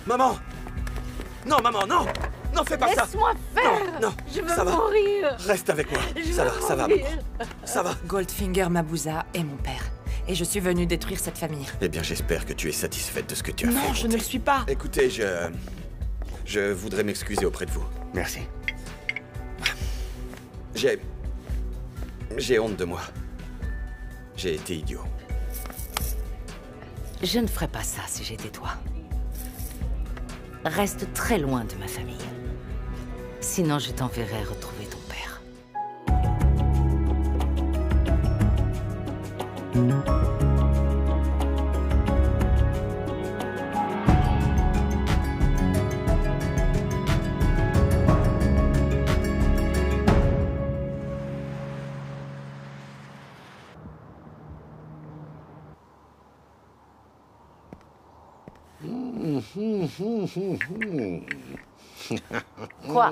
Maman! Non, maman, non! Non, fais pas ça! Laisse-moi faire! Non, non, je veux ça va. mourir! Reste avec moi. Je Ça veux va, ça va, mourir. maman. Ça va. Goldfinger Mabuza est mon père. Et je suis venue détruire cette famille. Eh bien, j'espère que tu es satisfaite de ce que tu as fait. Non, je ne le suis pas. Écoutez, je voudrais m'excuser auprès de vous. Merci. J'ai honte de moi. J'ai été idiot. Je ne ferais pas ça si j'étais toi. Reste très loin de ma famille. Sinon, je t'enverrai retrouver ton père. Quoi?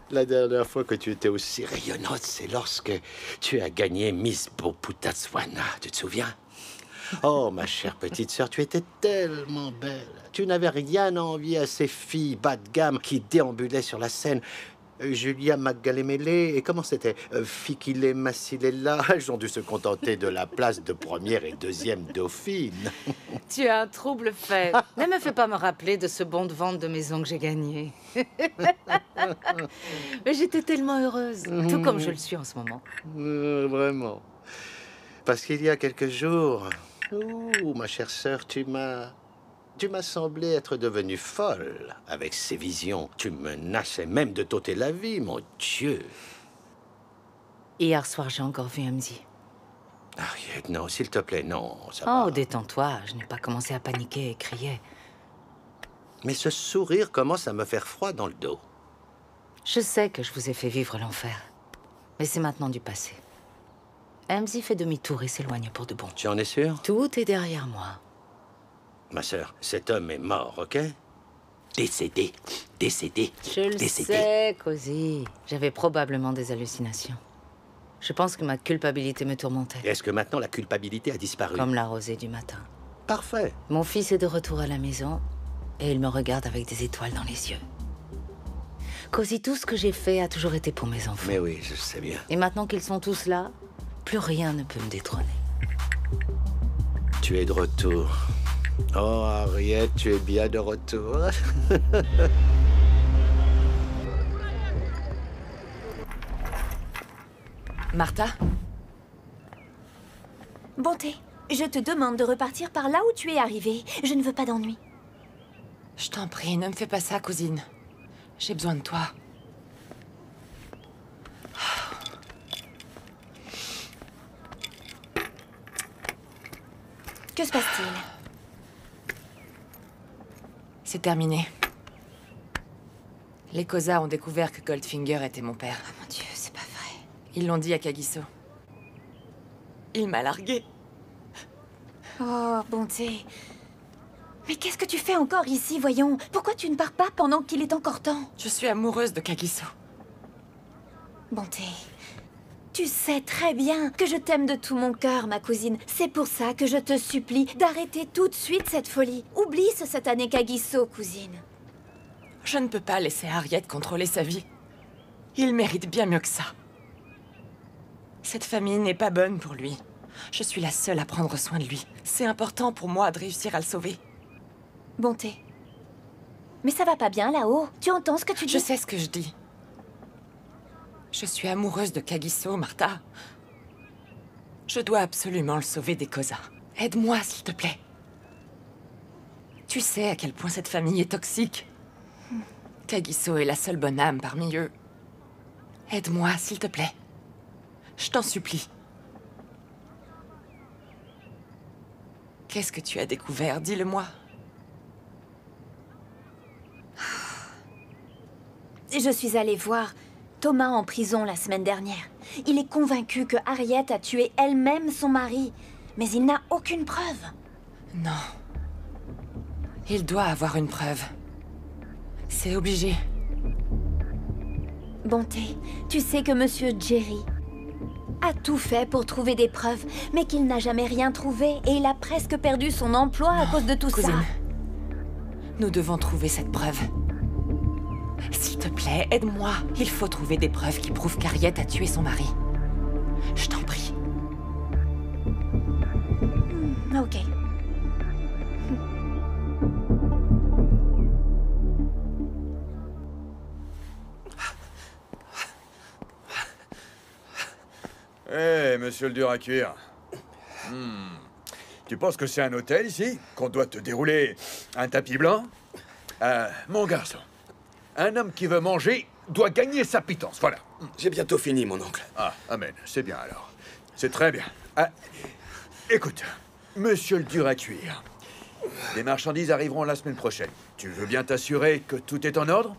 La dernière fois que tu étais aussi rayonnante, c'est lorsque tu as gagné Miss Boputatswana. Tu te souviens? Oh, ma chère petite sœur, tu étais tellement belle. Tu n'avais rien à envier à ces filles bas de gamme qui déambulaient sur la scène. Julia Magalemele et comment c'était Fikile Massilella, elles ont dû se contenter de la place de première et deuxième dauphine. Tu as un trouble fait. Ne me fais pas me rappeler de ce bon de vente de maison que j'ai gagné. Mais j'étais tellement heureuse, tout comme je le suis en ce moment. Vraiment. Parce qu'il y a quelques jours, ma chère sœur, tu m'as semblé être devenue folle avec ces visions. Tu menaçais même de t'ôter la vie, mon Dieu. Hier soir, j'ai encore vu Hamzi. Harriet, non, s'il te plaît, non. Ça va. Oh, détends-toi, je n'ai pas commencé à paniquer et crier. Mais ce sourire commence à me faire froid dans le dos. Je sais que je vous ai fait vivre l'enfer. Mais c'est maintenant du passé. Hamzi fait demi-tour et s'éloigne pour de bon. Tu en es sûr? Tout est derrière moi. Ma sœur, cet homme est mort, ok? Décédé. Décédé. Je le Décédé. sais, Cozy. J'avais probablement des hallucinations. Je pense que ma culpabilité me tourmentait. Est-ce que maintenant la culpabilité a disparu? Comme la rosée du matin. Parfait. Mon fils est de retour à la maison et il me regarde avec des étoiles dans les yeux. Cozy, tout ce que j'ai fait a toujours été pour mes enfants. Mais oui, je sais bien. Et maintenant qu'ils sont tous là, plus rien ne peut me détrôner. Tu es de retour. Oh, Harriet, tu es bien de retour. Martha? Bonté, je te demande de repartir par là où tu es arrivée. Je ne veux pas d'ennui. Je t'en prie, ne me fais pas ça, cousine. J'ai besoin de toi. Que se passe-t-il? C'est terminé. Les Koza ont découvert que Goldfinger était mon père. Oh mon Dieu, c'est pas vrai. Ils l'ont dit à Kagiso. Il m'a larguée. Oh, Bonté. Mais qu'est-ce que tu fais encore ici, voyons? Pourquoi tu ne pars pas pendant qu'il est encore temps? Je suis amoureuse de Kagiso. Bonté. Tu sais très bien que je t'aime de tout mon cœur, ma cousine. C'est pour ça que je te supplie d'arrêter tout de suite cette folie. Oublie ce satané Kagiso, cousine. Je ne peux pas laisser Harriet contrôler sa vie. Il mérite bien mieux que ça. Cette famille n'est pas bonne pour lui. Je suis la seule à prendre soin de lui. C'est important pour moi de réussir à le sauver. Bonté. Mais ça va pas bien là-haut. Tu entends ce que tu dis? Je sais ce que je dis. Je suis amoureuse de Kagiso, Martha. Je dois absolument le sauver des Koza. Aide-moi, s'il te plaît. Tu sais à quel point cette famille est toxique. Kagiso est la seule bonne âme parmi eux. Aide-moi, s'il te plaît. Je t'en supplie. Qu'est-ce que tu as découvert? Dis-le-moi. Je suis allée voir Thomas en prison la semaine dernière. Il est convaincu que Harriet a tué elle-même son mari. Mais il n'a aucune preuve. Non. Il doit avoir une preuve. C'est obligé. Bonté, tu sais que Monsieur Jerry a tout fait pour trouver des preuves, mais qu'il n'a jamais rien trouvé et il a presque perdu son emploi à cause de tout ça. Cousine, Nous devons trouver cette preuve. S'il te plaît, aide-moi. Il faut trouver des preuves qui prouvent qu'Harriet a tué son mari. Je t'en prie. Ok. Hé, monsieur le dur à cuire. Tu penses que c'est un hôtel ici? Qu'on doit te dérouler un tapis blanc? Mon garçon, un homme qui veut manger doit gagner sa pitance, voilà. J'ai bientôt fini, mon oncle. Ah, amen, c'est bien alors. C'est très bien. Écoute, monsieur le dur à cuire, les marchandises arriveront la semaine prochaine. Tu veux bien t'assurer que tout est en ordre?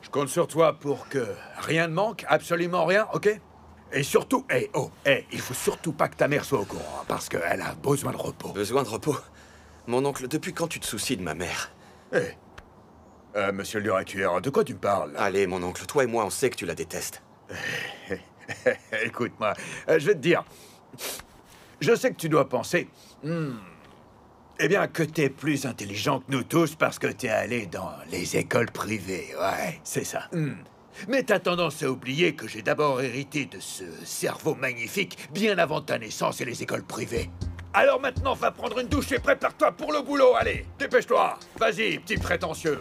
Je compte sur toi pour que rien ne manque, absolument rien, ok? Et surtout, il faut surtout pas que ta mère soit au courant, parce qu'elle a besoin de repos. Besoin de repos? Mon oncle, depuis quand tu te soucies de ma mère? Monsieur le dur à cuire, de quoi tu me parles? Allez, mon oncle, toi et moi, on sait que tu la détestes. Écoute-moi, je vais te dire. Je sais que tu dois penser... eh bien, que t'es plus intelligent que nous tous parce que t'es allé dans les écoles privées, ouais, c'est ça. Mais t'as tendance à oublier que j'ai d'abord hérité de ce cerveau magnifique bien avant ta naissance et les écoles privées. Alors maintenant, va prendre une douche et prépare-toi pour le boulot, allez, dépêche-toi. Vas-y, petit prétentieux.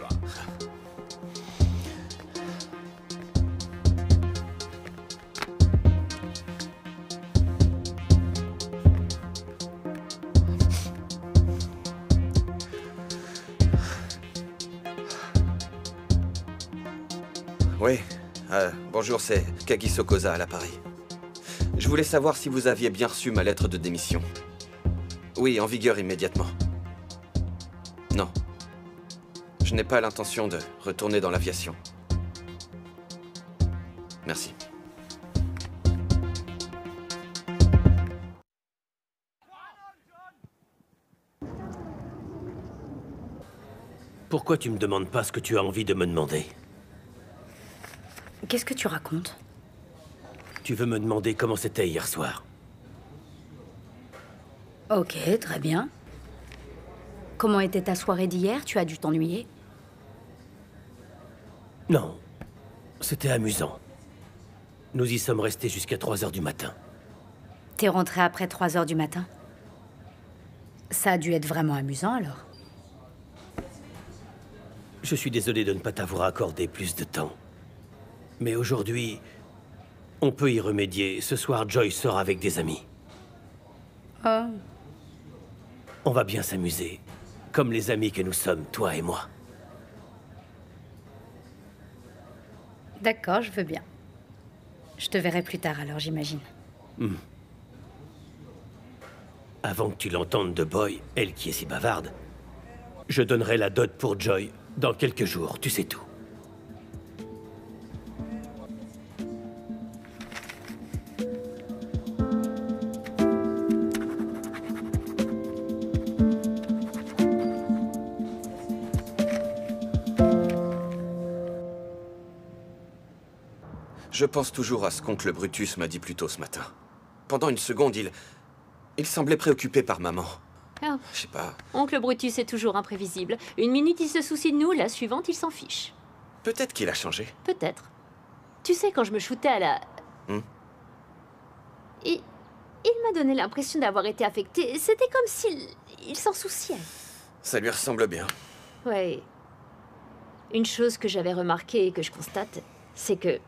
Oui, bonjour, c'est Kagiso Koza à l'appareil. Je voulais savoir si vous aviez bien reçu ma lettre de démission. Oui, en vigueur immédiatement. Non. Je n'ai pas l'intention de retourner dans l'aviation. Merci. Pourquoi tu me demandes pas ce que tu as envie de me demander? Qu'est-ce que tu racontes? Tu veux me demander comment c'était hier soir? Ok, très bien. Comment était ta soirée d'hier? Tu as dû t'ennuyer? Non. C'était amusant. Nous y sommes restés jusqu'à 3 heures du matin. T'es rentré après 3 heures du matin? Ça a dû être vraiment amusant, alors? Je suis désolé de ne pas t'avoir accordé plus de temps. Mais aujourd'hui, on peut y remédier. Ce soir, Joy sort avec des amis. Oh. On va bien s'amuser, comme les amis que nous sommes, toi et moi. D'accord, je veux bien. Je te verrai plus tard, alors, j'imagine. Avant que tu l'entendes de Boy, elle qui est si bavarde, je donnerai la dot pour Joy dans quelques jours, tu sais tout. Je pense toujours à ce qu'oncle Brutus m'a dit plus tôt ce matin. Pendant une seconde, il semblait préoccupé par maman. Oh. Je sais pas. Oncle Brutus est toujours imprévisible. Une minute, il se soucie de nous, la suivante, il s'en fiche. Peut-être qu'il a changé. Peut-être. Tu sais, quand je me shootais à la... Il m'a donné l'impression d'avoir été affecté. C'était comme s'il s'en souciait. Ça lui ressemble bien. Ouais. Une chose que j'avais remarquée et que je constate, c'est que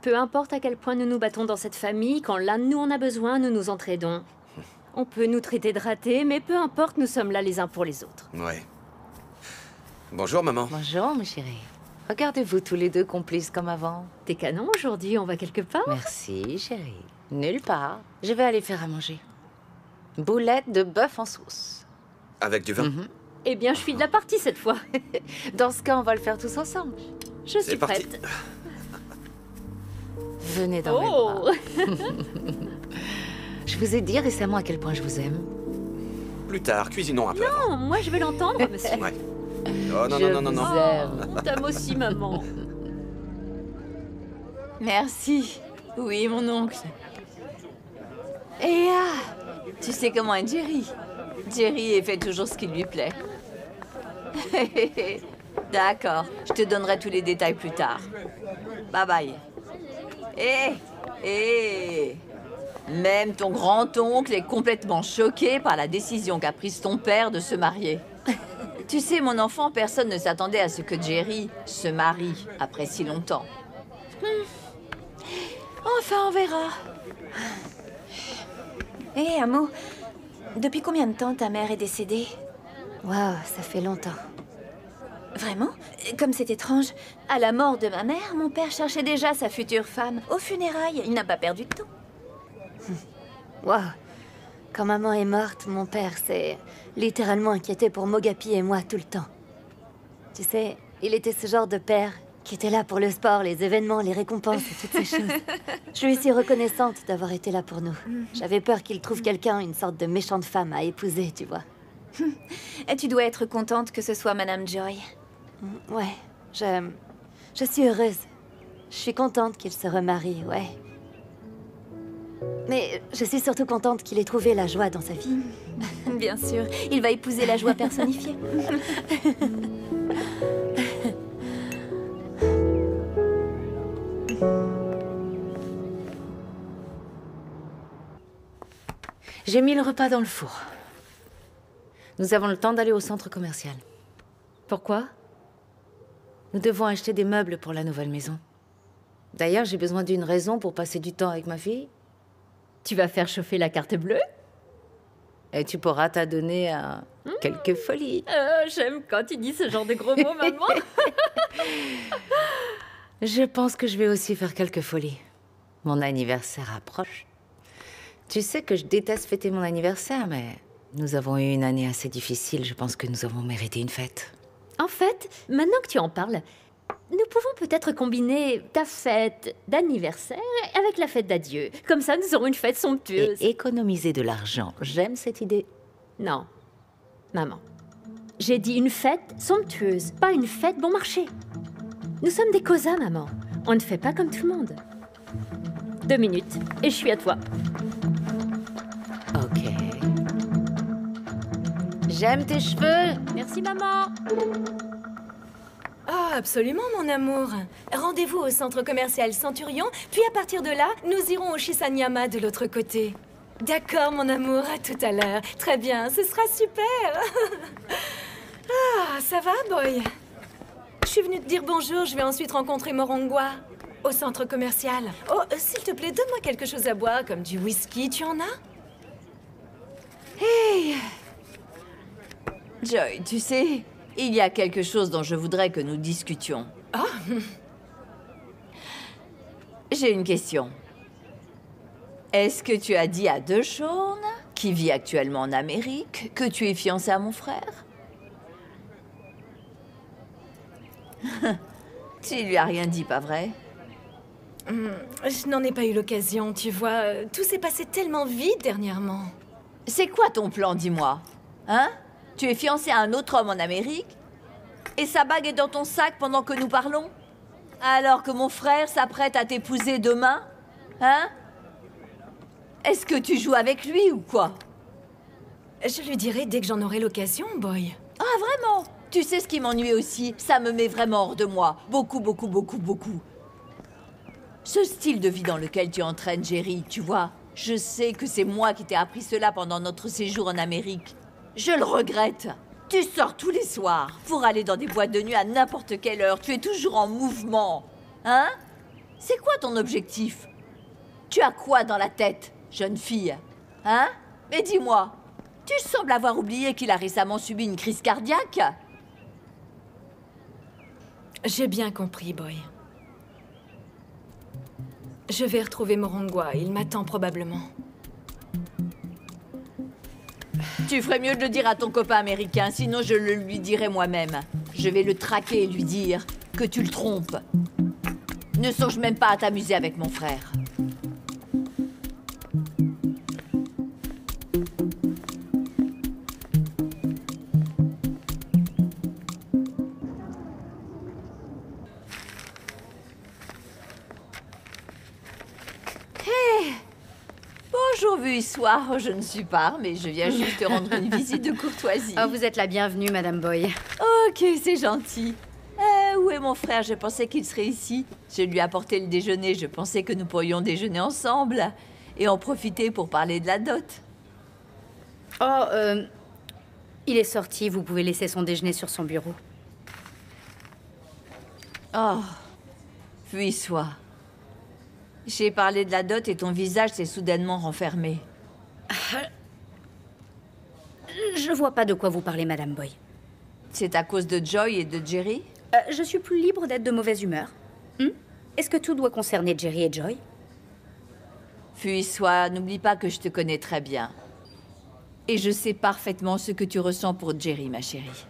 peu importe à quel point nous nous battons dans cette famille, quand l'un de nous en a besoin, nous nous entraidons. On peut nous traiter de ratés, mais peu importe, nous sommes là les uns pour les autres. Ouais. Bonjour, maman. Bonjour, mes chéris. Regardez-vous tous les deux complices comme avant. T'es canon aujourd'hui, on va quelque part? Merci, chérie. Nulle part. Je vais aller faire à manger. Boulettes de bœuf en sauce. Avec du vin? Eh bien, je suis de la partie cette fois. Dans ce cas, on va le faire tous ensemble. Je suis C'est parti. prête. Venez dans mes bras. Oh. Je vous ai dit récemment à quel point je vous aime. Plus tard, cuisinons un peu. avant. Non, moi je veux l'entendre, monsieur. Ouais. Oh non, Je non, non, non, vous non. aime. On t'aime aussi, maman. Merci. Oui, mon oncle. Et tu sais comment est Jerry. Jerry fait toujours ce qui lui plaît. D'accord, je te donnerai tous les détails plus tard. Bye bye. Même ton grand-oncle est complètement choqué par la décision qu'a prise ton père de se marier. Tu sais, mon enfant, personne ne s'attendait à ce que Jerry se marie après si longtemps. Enfin, on verra. Hé, Amo, depuis combien de temps ta mère est décédée? Waouh, ça fait longtemps. Vraiment? Comme c'est étrange. À la mort de ma mère, mon père cherchait déjà sa future femme. Aux funérailles, il n'a pas perdu de temps. Waouh. Quand maman est morte, mon père s'est littéralement inquiété pour Mogapi et moi tout le temps. Tu sais, il était ce genre de père qui était là pour le sport, les événements, les récompenses et toutes ces choses. Je lui suis reconnaissante d'avoir été là pour nous. J'avais peur qu'il trouve quelqu'un, une sorte de méchante femme à épouser, tu vois. Et tu dois être contente que ce soit Madame Joy. Ouais, je suis heureuse. Je suis contente qu'il se remarie, ouais. Mais je suis surtout contente qu'il ait trouvé la joie dans sa vie. Bien sûr, il va épouser la joie personnifiée. J'ai mis le repas dans le four. Nous avons le temps d'aller au centre commercial. Pourquoi? Nous devons acheter des meubles pour la nouvelle maison. D'ailleurs, j'ai besoin d'une raison pour passer du temps avec ma fille. Tu vas faire chauffer la carte bleue? Et tu pourras t'adonner à quelques folies. J'aime quand tu dis ce genre de gros mots, maman. Je pense que je vais aussi faire quelques folies. Mon anniversaire approche. Tu sais que je déteste fêter mon anniversaire, mais nous avons eu une année assez difficile. Je pense que nous avons mérité une fête. En fait, maintenant que tu en parles, nous pouvons peut-être combiner ta fête d'anniversaire avec la fête d'adieu. Comme ça, nous aurons une fête somptueuse. Et économiser de l'argent. J'aime cette idée. Non, maman. J'ai dit une fête somptueuse, pas une fête bon marché. Nous sommes des Kosa, maman. On ne fait pas comme tout le monde. 2 minutes, et je suis à toi. Ok. J'aime tes cheveux. Merci, maman. Oh, absolument, mon amour. Rendez-vous au centre commercial Centurion, puis à partir de là, nous irons au Shisanyama de l'autre côté. D'accord, mon amour, à tout à l'heure. Très bien, ce sera super. Ah, ça va, boy? Je suis venue te dire bonjour, je vais ensuite rencontrer Morongwa au centre commercial. Oh, s'il te plaît, donne-moi quelque chose à boire, comme du whisky, tu en as? Hey Joy, tu sais, il y a quelque chose dont je voudrais que nous discutions. Oh. J'ai une question. Est-ce que tu as dit à DeShawn, qui vit actuellement en Amérique, que tu es fiancée à mon frère? Tu lui as rien dit, pas vrai? Je n'en ai pas eu l'occasion, tu vois. Tout s'est passé tellement vite dernièrement. C'est quoi ton plan, dis-moi? Hein? Tu es fiancée à un autre homme en Amérique? Et sa bague est dans ton sac pendant que nous parlons? Alors que mon frère s'apprête à t'épouser demain? Hein? Est-ce que tu joues avec lui ou quoi? Je lui dirai dès que j'en aurai l'occasion, boy. Ah, vraiment? Tu sais ce qui m'ennuie aussi? Ça me met vraiment hors de moi. Beaucoup, beaucoup, beaucoup, beaucoup. Ce style de vie dans lequel tu entraînes Jerry, tu vois? Je sais que c'est moi qui t'ai appris cela pendant notre séjour en Amérique. Je le regrette. Tu sors tous les soirs pour aller dans des boîtes de nuit à n'importe quelle heure. Tu es toujours en mouvement. Hein? C'est quoi ton objectif? Tu as quoi dans la tête, jeune fille? Hein? Mais dis-moi, tu sembles avoir oublié qu'il a récemment subi une crise cardiaque. J'ai bien compris, boy. Je vais retrouver Morongwa. Il m'attend probablement. Tu ferais mieux de le dire à ton copain américain, sinon je le lui dirai moi-même. Je vais le traquer et lui dire que tu le trompes. Ne songe même pas à t'amuser avec mon frère. Bonjour, vu soir, je ne suis pas, mais je viens juste te rendre une visite de courtoisie. Oh, vous êtes la bienvenue, Madame Boy. Ok, c'est gentil. Où est mon frère? Je pensais qu'il serait ici. Je lui ai apporté le déjeuner. Je pensais que nous pourrions déjeuner ensemble et en profiter pour parler de la dot. Oh, il est sorti. Vous pouvez laisser son déjeuner sur son bureau. Oh, fuis-toi. J'ai parlé de la dot et ton visage s'est soudainement renfermé. Je vois pas de quoi vous parlez, Madame Boy. C'est à cause de Joy et de Jerry? Je suis plus libre d'être de mauvaise humeur. Est-ce que tout doit concerner Jerry et Joy? Fuis-toi, n'oublie pas que je te connais très bien. Et je sais parfaitement ce que tu ressens pour Jerry, ma chérie.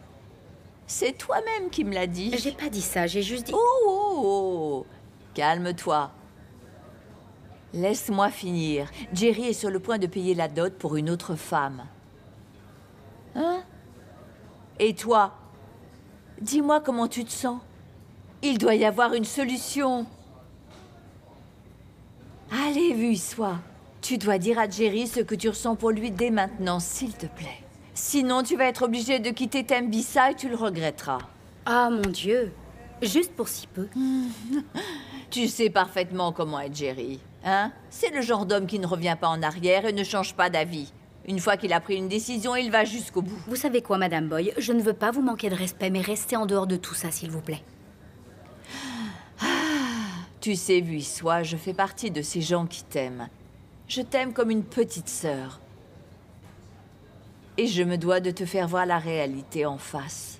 C'est toi-même qui me l'as dit. J'ai pas dit ça, j'ai juste dit... Oh. Calme-toi. Laisse-moi finir. Jerry est sur le point de payer la dot pour une autre femme. Hein? Et toi? Dis-moi comment tu te sens. Il doit y avoir une solution. Allez, fuis-toi. Tu dois dire à Jerry ce que tu ressens pour lui dès maintenant, s'il te plaît. Sinon, tu vas être obligé de quitter Tembissa et tu le regretteras. Ah, mon Dieu. Juste pour si peu. Tu sais parfaitement comment est Jerry, hein? C'est le genre d'homme qui ne revient pas en arrière et ne change pas d'avis. Une fois qu'il a pris une décision, il va jusqu'au bout. Vous savez quoi, Madame Boy? Je ne veux pas vous manquer de respect, mais restez en dehors de tout ça, s'il vous plaît. Tu sais, Vuissois, je fais partie de ces gens qui t'aiment. Je t'aime comme une petite sœur. Et je me dois de te faire voir la réalité en face.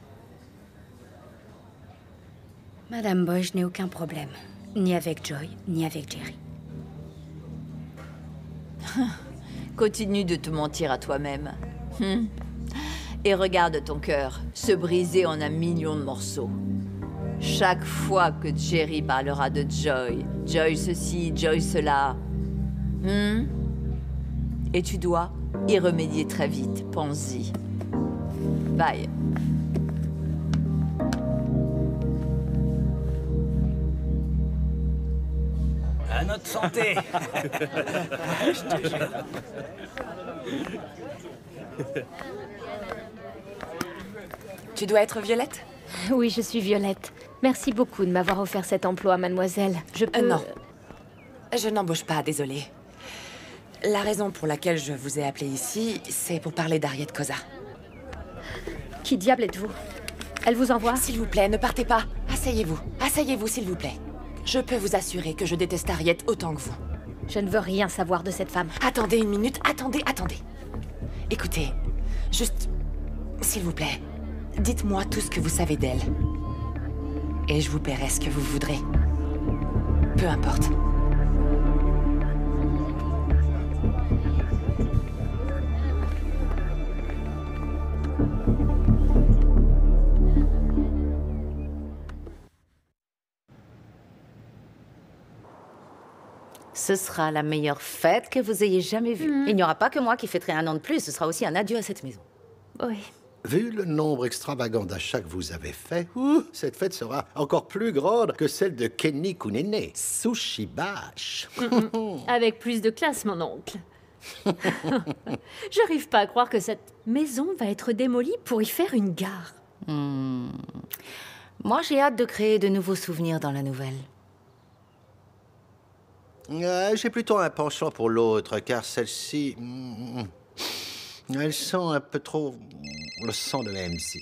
Madame Boy, je n'ai aucun problème. Ni avec Joy, ni avec Jerry. Continue de te mentir à toi-même. Et regarde ton cœur, se briser en 1 million de morceaux. Chaque fois que Jerry parlera de Joy, Joy ceci, Joy cela. Et tu dois y remédier très vite, pense-y. Bye. À notre santé. Je te jure. Tu dois être Violette? Oui, je suis Violette. Merci beaucoup de m'avoir offert cet emploi, mademoiselle. Je peux... Non. Je n'embauche pas, désolée. La raison pour laquelle je vous ai appelé ici, c'est pour parler d'Harriet Cosa. Qui diable êtes-vous? Elle vous envoie? S'il vous plaît, ne partez pas. Asseyez-vous. Asseyez-vous, s'il vous plaît. Je peux vous assurer que je déteste Harriet autant que vous. Je ne veux rien savoir de cette femme. Attendez une minute, attendez. Écoutez, juste, s'il vous plaît, dites-moi tout ce que vous savez d'elle. Et je vous paierai ce que vous voudrez. Peu importe. Ce sera la meilleure fête que vous ayez jamais vue. Il n'y aura pas que moi qui fêterai 1 an de plus, ce sera aussi un adieu à cette maison. Oui. Vu le nombre extravagant d'achats que vous avez fait, cette fête sera encore plus grande que celle de Kenny Kunene. Sushi Bash. Avec plus de classe, mon oncle. J'arrive pas à croire que cette maison va être démolie pour y faire une gare. Moi, j'ai hâte de créer de nouveaux souvenirs dans la nouvelle. J'ai plutôt un penchant pour l'autre, car celle-ci... elle sent un peu trop le sang de la MC.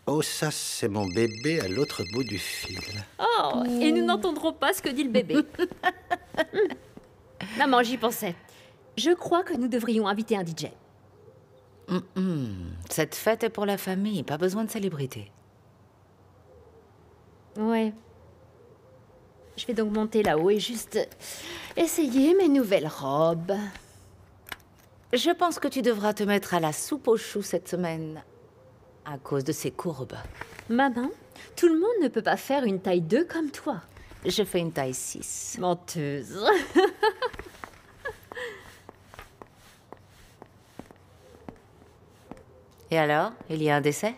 Oh, ça, c'est mon bébé à l'autre bout du fil. Oh, et nous n'entendrons pas ce que dit le bébé. Maman, j'y pensais. Je crois que nous devrions inviter un DJ. Cette fête est pour la famille, pas besoin de célébrité. Ouais. Je vais donc monter là-haut et juste essayer mes nouvelles robes. Je pense que tu devras te mettre à la soupe aux choux cette semaine, à cause de ces courbes. Maman, tout le monde ne peut pas faire une taille 2 comme toi. Je fais une taille 6. Menteuse. Et alors, il y a un décès?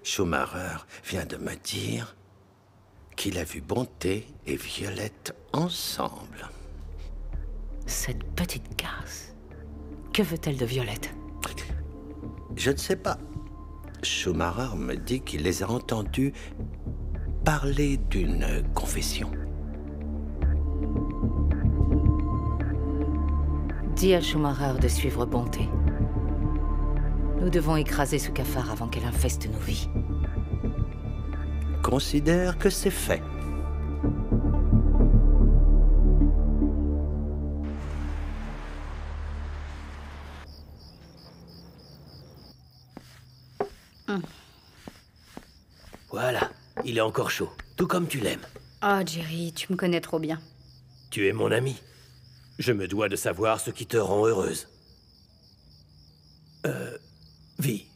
Schumacher vient de me dire qu'il a vu Bonté et Violette ensemble. Cette petite garce. Que veut-elle de Violette? Je ne sais pas. Schumacher me dit qu'il les a entendus parler d'une confession. Dis à Schumacher de suivre Bonté. Nous devons écraser ce cafard avant qu'elle infeste nos vies. Considère que c'est fait. Voilà, il est encore chaud, tout comme tu l'aimes. Oh, Jerry, tu me connais trop bien. Tu es mon ami. Je me dois de savoir ce qui te rend heureuse. Vi.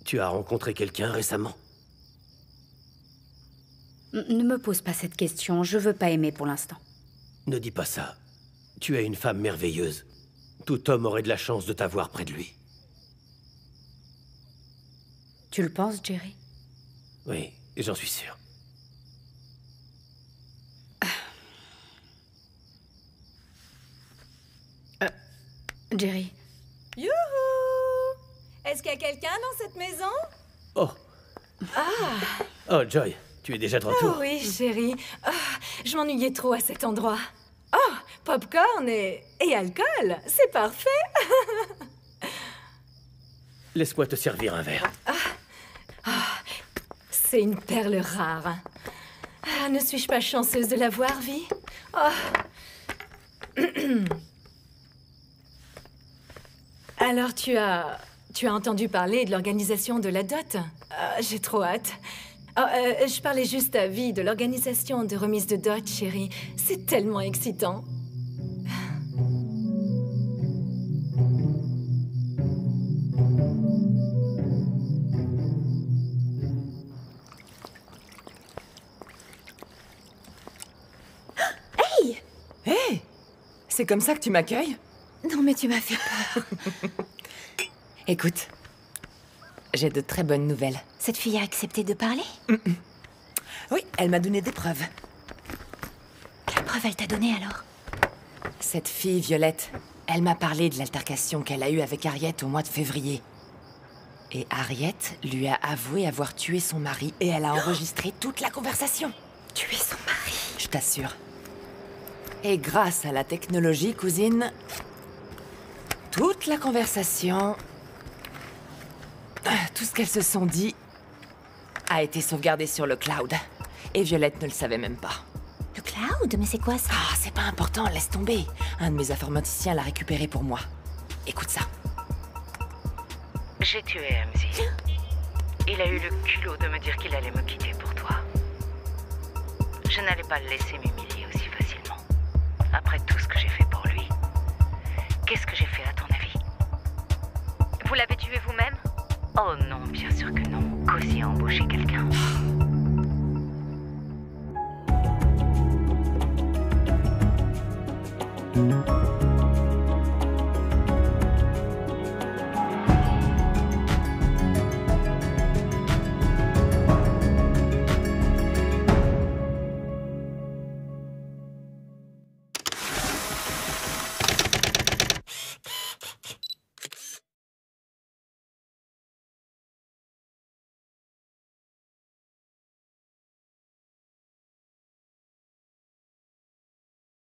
Tu as rencontré quelqu'un récemment? Ne me pose pas cette question, je veux pas aimer pour l'instant. Ne dis pas ça. Tu es une femme merveilleuse. Tout homme aurait de la chance de t'avoir près de lui. Tu le penses, Jerry? Oui, j'en suis sûr. Jerry. Youhou! Est-ce qu'il y a quelqu'un dans cette maison? Oh. Ah! Oh, Joy, tu es déjà de retour. Oh oui, chérie. Ah, je m'ennuyais trop à cet endroit. Oh, popcorn et alcool, c'est parfait. Laisse-moi te servir un verre. C'est une perle rare. Ah, ne suis-je pas chanceuse de l'avoir, Vi? Oh. Alors, tu as entendu parler de l'organisation de la dot? J'ai trop hâte. Oh, je parlais juste à Vi de l'organisation de remise de dot, chérie. C'est tellement excitant. Hey! Hey! C'est comme ça que tu m'accueilles? Non, mais tu m'as fait peur. Écoute, j'ai de très bonnes nouvelles. Cette fille a accepté de parler? Oui, elle m'a donné des preuves. Quelle preuve elle t'a donné alors? Cette fille, Violette, elle m'a parlé de l'altercation qu'elle a eue avec Harriet au mois de février. Et Harriet lui a avoué avoir tué son mari et elle a enregistré toute la conversation. Tuer son mari? Je t'assure. Et grâce à la technologie, cousine, toute la conversation, tout ce qu'elles se sont dit, a été sauvegardé sur le cloud. Et Violette ne le savait même pas. Le cloud? Mais c'est quoi ça? Ah, c'est pas important, laisse tomber. Un de mes informaticiens l'a récupéré pour moi. Écoute ça. J'ai tué Hamzy. Il a eu le culot de me dire qu'il allait me quitter pour toi. Je n'allais pas le laisser m'humilier aussi facilement. Après tout ce que j'ai fait pour lui. Qu'est-ce que j'ai fait à ton avis? Vous l'avez tué vous-même? Oh non, bien sûr que non. Cozy a embauché quelqu'un.